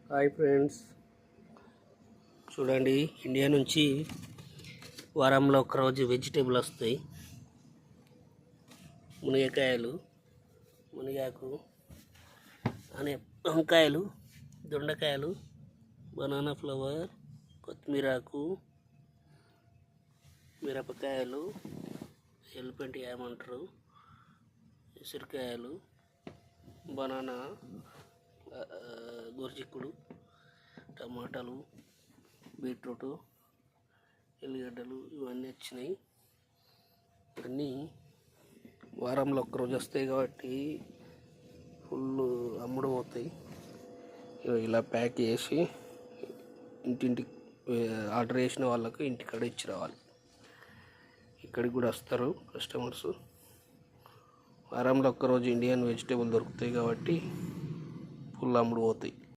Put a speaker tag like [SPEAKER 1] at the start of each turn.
[SPEAKER 1] Hi friends, చూడండి India నుంచి వారంలో ఒకరోజు వెజిటేబుల్ వస్తాయి. మునగకాయలు, మునగాకు అనే వంకాయలు, దొండకాయలు, బనానా ఫ్లవర్, కొత్తిమీరాకు, మిరపకాయలు, ఎలిఫెంట్ ఏమంటారు, ఉసిరికాయలు, బనానా, గోరుచిక్కుడు, టమాటాలు, బీట్రూటు, ఎల్లిగడ్డలు ఇవన్నీ వచ్చినాయి. ఇవన్నీ వారంలో ఒక్కరోజు వస్తాయి కాబట్టి ఫుల్ అమ్ముడు పోతాయి. ఇలా ప్యాక్ చేసి ఇంటింటికి ఆర్డర్ చేసిన వాళ్ళకు ఇంటికాడ ఇచ్చి రావాలి. ఇక్కడికి కూడా వస్తారు కస్టమర్స్. వారంలో ఒక్కరోజు ఇండియన్ వెజిటేబుల్ దొరుకుతాయి కాబట్టి ఫుల్ అమ్ముడు పోతాయి.